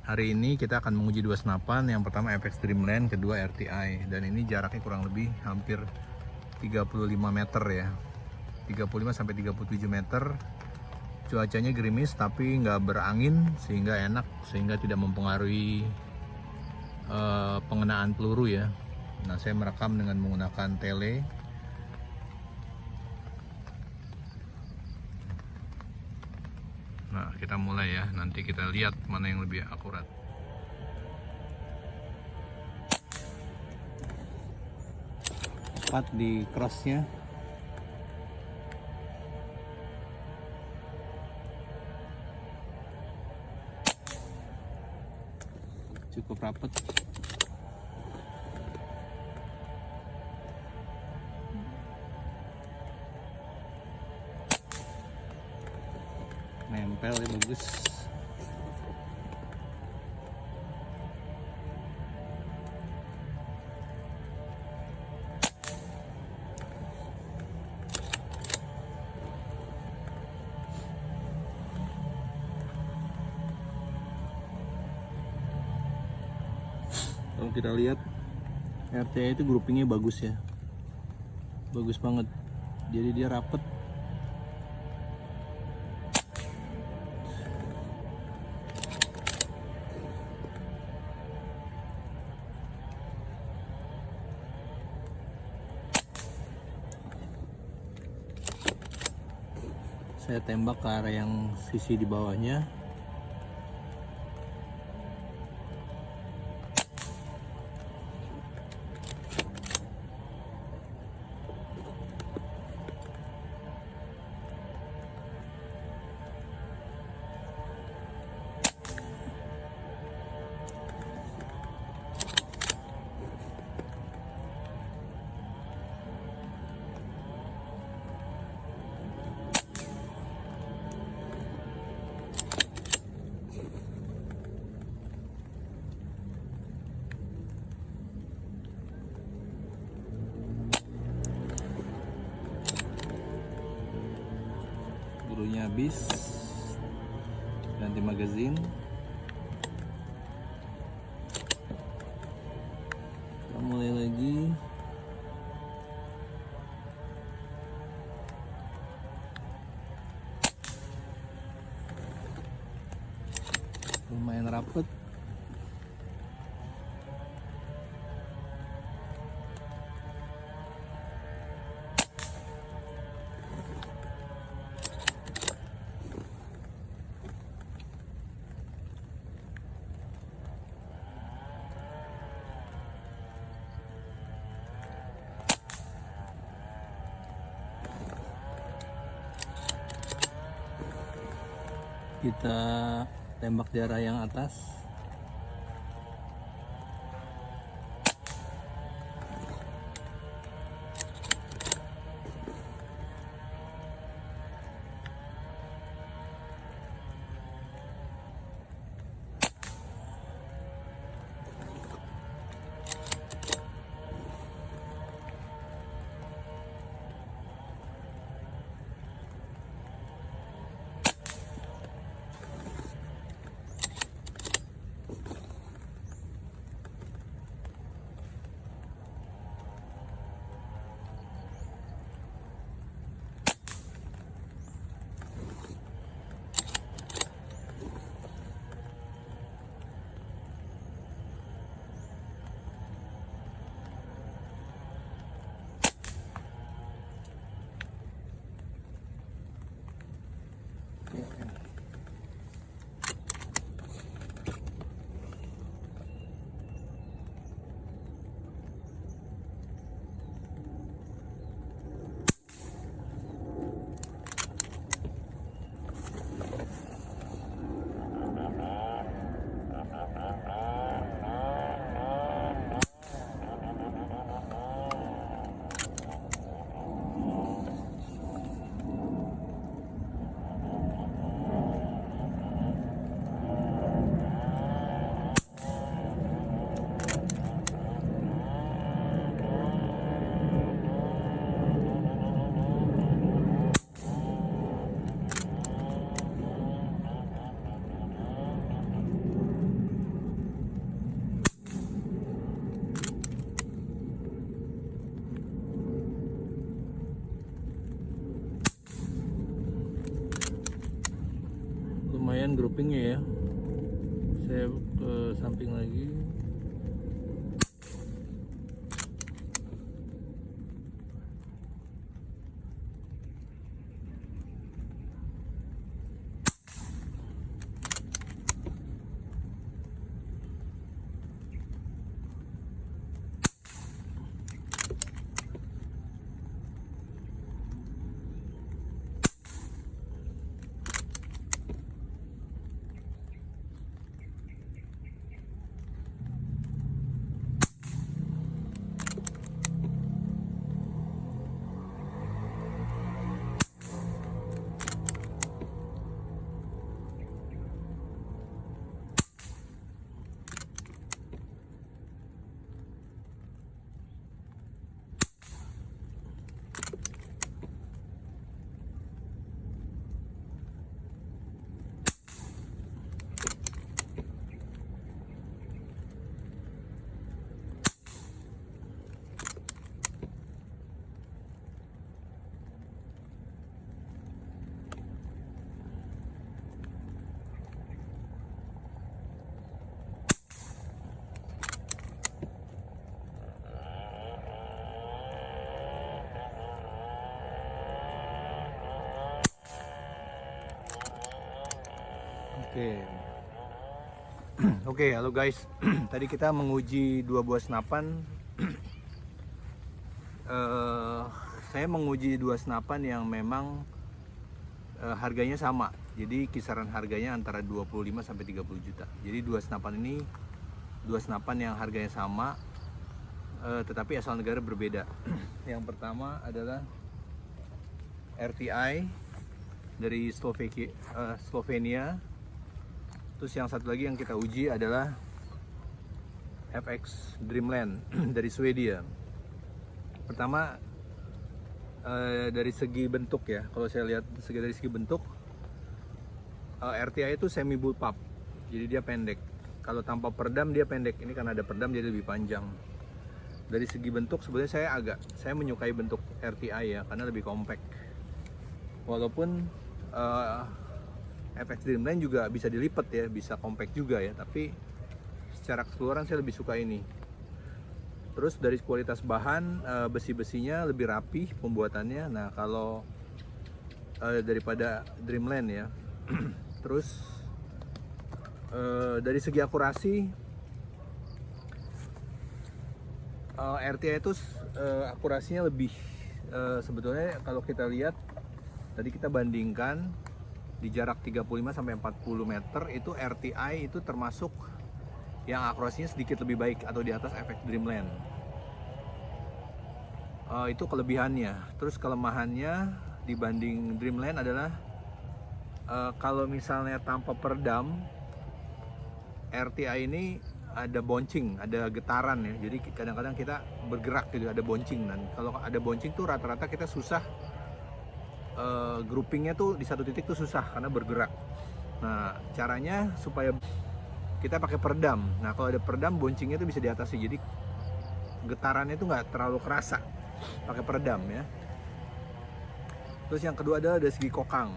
Hari ini kita akan menguji dua senapan. Yang pertama FX Dreamland, kedua RTI. Dan ini jaraknya kurang lebih hampir 35 meter ya. 35 sampai 37 meter. Cuacanya gerimis tapi nggak berangin sehingga enak, sehingga tidak mempengaruhi pengenaan peluru ya. Nah, saya merekam dengan menggunakan tele. Nah, kita mulai ya. Nanti kita lihat mana yang lebih akurat. Tepat di crossnya. Cukup rapat. Nempel ya, bagus. Kalau kita lihat RTA itu groupingnya bagus ya, bagus banget, jadi dia rapet. Saya tembak ke arah yang sisi di bawahnya. Pelurunya habis, ganti magazine. Kita mulai lagi. Lumayan rapet. Kita tembak di arah yang atas. groupingnya ya. Saya ke samping lagi. Oke. Oke, halo guys. Tadi kita menguji dua buah senapan. Saya menguji dua senapan yang memang harganya sama. Jadi kisaran harganya antara 25 sampai 30 juta. Jadi dua senapan ini dua senapan yang harganya sama, tetapi asal negara berbeda. Yang pertama adalah RTI dari Slovenia. Terus yang satu lagi yang kita uji adalah FX Dreamland dari Swedia. Pertama dari segi bentuk ya, kalau saya lihat dari segi bentuk, RTI itu semi bullpup, jadi dia pendek. Kalau tanpa peredam dia pendek, ini karena ada peredam jadi lebih panjang. Dari segi bentuk sebenarnya saya menyukai bentuk RTI ya, karena lebih compact. Walaupun FX Dreamland juga bisa dilipat ya, bisa compact juga ya, tapi secara keseluruhan saya lebih suka ini. Terus dari kualitas bahan, besi-besinya lebih rapi pembuatannya. Nah kalau daripada Dreamland ya. Terus dari segi akurasi, RTI itu akurasinya lebih, sebetulnya kalau kita lihat tadi kita bandingkan di jarak 35 sampai 40 meter itu RTI itu termasuk yang akurasinya sedikit lebih baik atau di atas FX Dreamland. Itu kelebihannya. Terus kelemahannya dibanding Dreamland adalah kalau misalnya tanpa peredam, RTI ini ada boncing, ada getaran ya. Jadi kadang-kadang kita bergerak gitu, ada boncing. Dan kalau ada boncing tuh rata-rata kita susah, groupingnya tuh di satu titik tuh susah karena bergerak. Nah caranya supaya kita pakai peredam. Nah kalau ada peredam, boncingnya tuh bisa diatasi, jadi getarannya tuh nggak terlalu kerasa pakai peredam ya. Terus yang kedua adalah dari segi kokang.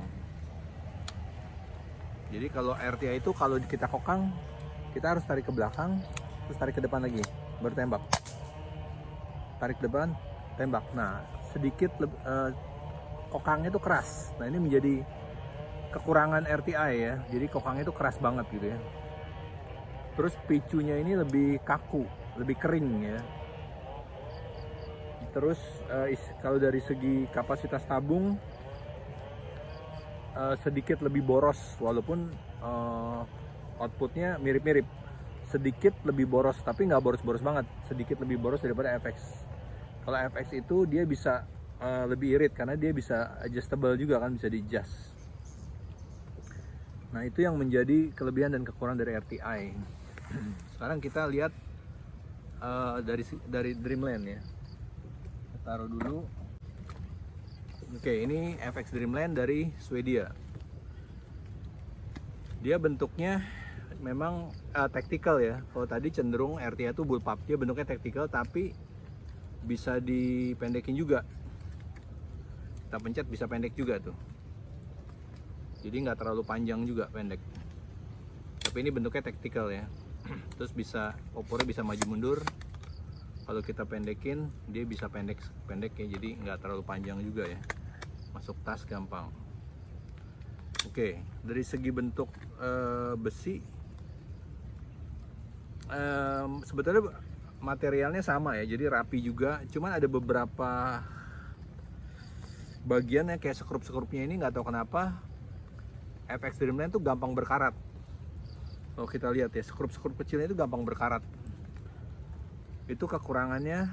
Jadi kalau RTI itu kalau kita kokang, kita harus tarik ke belakang, terus tarik ke depan lagi, baru tembak. Tarik ke depan, tembak. Nah sedikit kokangnya itu keras. Nah ini menjadi kekurangan RTI ya. Jadi kokangnya itu keras banget gitu ya. Terus picunya ini lebih kaku, lebih kering ya. Terus kalau dari segi kapasitas tabung, sedikit lebih boros, walaupun outputnya mirip-mirip. Sedikit lebih boros, tapi nggak boros-boros banget. Sedikit lebih boros daripada FX. Kalau FX itu dia bisa lebih irit karena dia bisa adjustable juga kan, bisa di adjust. Nah itu yang menjadi kelebihan dan kekurangan dari RTI. Sekarang kita lihat dari Dreamland ya. Kita taruh dulu. Oke, ini FX Dreamland dari Swedia. Dia bentuknya memang tactical ya. Kalau tadi cenderung RTI itu bullpup, dia bentuknya tactical tapi bisa dipendekin juga. Kita pencet bisa pendek juga tuh, jadi nggak terlalu panjang juga, pendek. Tapi ini bentuknya tactical ya. Terus bisa opornya bisa maju mundur. Kalau kita pendekin dia bisa pendek ya, jadi nggak terlalu panjang juga ya. Masuk tas gampang. Oke, dari segi bentuk besi sebetulnya materialnya sama ya, jadi rapi juga. Cuman ada beberapa bagian yang kayak sekrup-sekrupnya ini nggak tahu kenapa FX Dreamland tuh gampang berkarat. Kalau kita lihat ya, skrup-skrup kecilnya itu gampang berkarat. Itu kekurangannya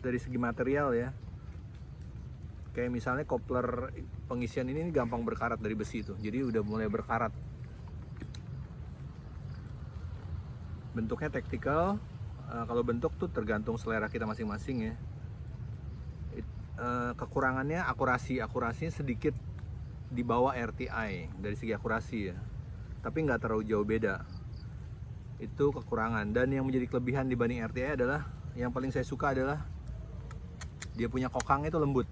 dari segi material ya. Kayak misalnya kopler pengisian ini gampang berkarat dari besi itu, jadi udah mulai berkarat. Bentuknya tactical. Kalau bentuk tuh tergantung selera kita masing-masing ya. Kekurangannya akurasinya sedikit di bawah RTI dari segi akurasi ya, tapi nggak terlalu jauh beda. Itu kekurangan. Dan yang menjadi kelebihan dibanding RTI adalah, yang paling saya suka adalah dia punya kokang itu lembut,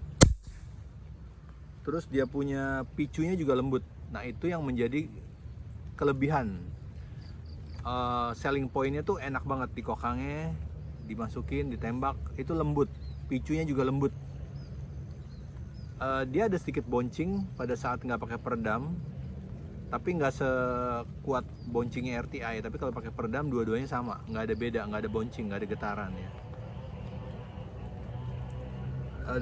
terus dia punya picunya juga lembut. Nah itu yang menjadi kelebihan. Selling pointnya tuh enak banget, di kokangnya dimasukin, ditembak itu lembut, picunya juga lembut. Dia ada sedikit boncing pada saat nggak pakai peredam, tapi nggak sekuat boncingnya RTI. Tapi kalau pakai peredam dua-duanya sama, nggak ada beda, nggak ada boncing, nggak ada getaran ya.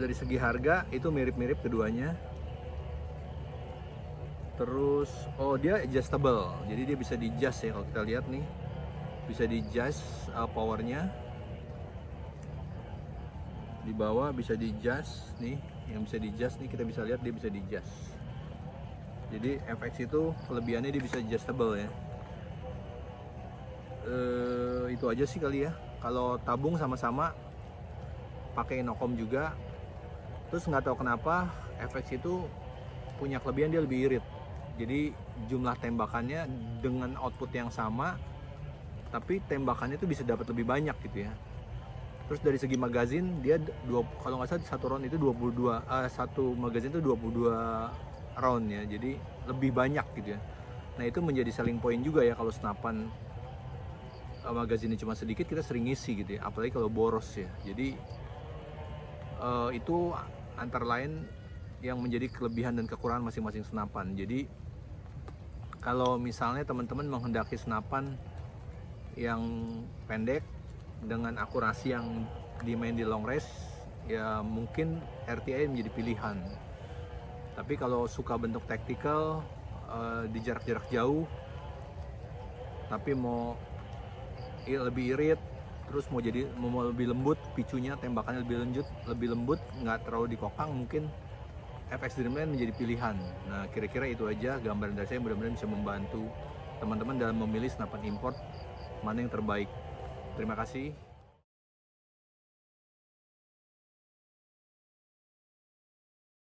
Dari segi harga itu mirip-mirip keduanya. Terus dia adjustable, jadi dia bisa di adjust ya. Kalau kita lihat nih, bisa di adjust powernya di bawah, bisa di adjust nih. Yang bisa di adjust nih, kita bisa lihat dia bisa di adjust. Jadi FX itu kelebihannya dia bisa adjustable ya. Itu aja sih kali ya. Kalau tabung sama-sama pakai Inokom juga. Terus nggak tahu kenapa FX itu punya kelebihan, dia lebih irit. Jadi jumlah tembakannya dengan output yang sama, tapi tembakannya itu bisa dapat lebih banyak gitu ya. Terus dari segi magazin dia kalau nggak salah satu round itu 22, satu magazin itu 22 round ya, jadi lebih banyak gitu ya. Nah itu menjadi selling point juga ya, kalau senapan magazinnya cuma sedikit kita sering ngisi gitu ya, apalagi kalau boros ya. Jadi itu antara lain yang menjadi kelebihan dan kekurangan masing-masing senapan. Jadi kalau misalnya teman-teman menghendaki senapan yang pendek dengan akurasi yang dimain di long range ya, mungkin RTI menjadi pilihan. Tapi kalau suka bentuk tactical di jarak-jarak jauh, tapi mau lebih irit, terus mau lebih lembut picunya, tembakannya lebih lembut, nggak terlalu dikokang, mungkin FX Dreamland menjadi pilihan. Nah kira-kira itu aja gambaran dari saya, mudah-mudahan bisa membantu teman-teman dalam memilih senapan import mana yang terbaik. Terima kasih.